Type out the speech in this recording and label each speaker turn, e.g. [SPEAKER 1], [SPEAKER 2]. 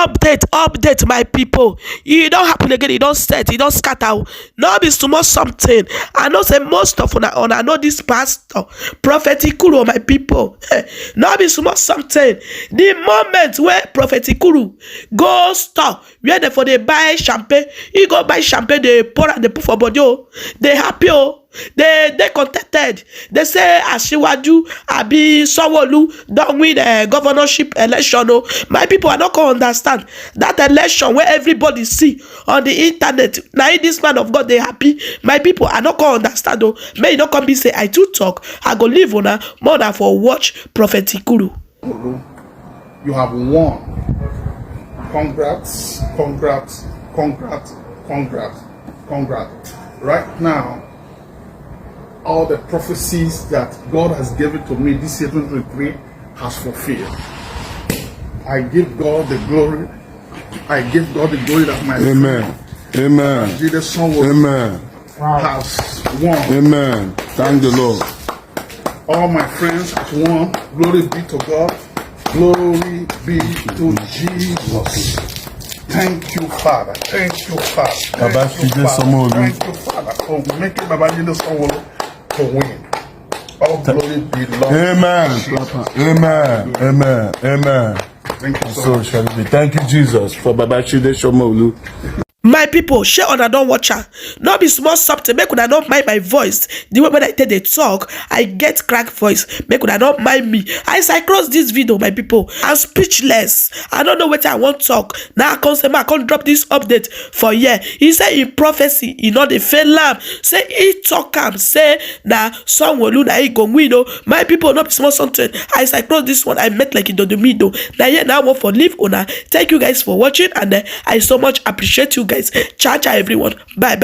[SPEAKER 1] Update, my people. E don happen again, e don set, e don scatter. No be small something. I know say most of una know this pastor, Prophet Ikuru, my people. No be small something. The moment where Prophet Ikuru go store, where they for they buy champagne, he go buy champagne, they pour and they put for body. They happy. They contented. They say Asiwaju Abi Sanwo-Olu don win the governorship election. My people are not gonna understand that election where everybody see on the internet. Now this man of God they happy. My people are not gonna understand. May you not come be say I too talk. I go live on more than for watch Prophet Ikuru.
[SPEAKER 2] You have won. Congrats. Right now, all the prophecies that God has given to me this 2023 has fulfilled. I give God the glory. I give God the glory that my
[SPEAKER 3] Amen.
[SPEAKER 2] Jesus son has won.
[SPEAKER 3] Amen. Thank the Lord.
[SPEAKER 2] All my friends have won. Glory be to God. Glory be to Jesus. Thank you, Father. Thank you, Father. Thank you, Father, for making Baba Jesus Sanwo-Olu to win. All glory belongs to Jesus.
[SPEAKER 3] Amen.
[SPEAKER 2] Thank you
[SPEAKER 3] So shall it be. Thank you, Jesus, for Baba Chide Sanwo-Olu.
[SPEAKER 1] My people, share on don't watch her. Not be small something. Make una not mind my voice. The way when I tell they talk, I get crack voice. Make una not mind me. As I cross this video, my people, I'm speechless. I don't know what I want to talk. Now I can't drop this update for here. He said in prophecy, you know the fail lamb. Say he talk am. Say na Sanwo-Olu na he go win. My people, not be small something. As I cross this one, I met like it on the middle. Now yeah, now I want for leave una. Thank you guys for watching, and I so much appreciate you guys. Ciao everyone. Bye.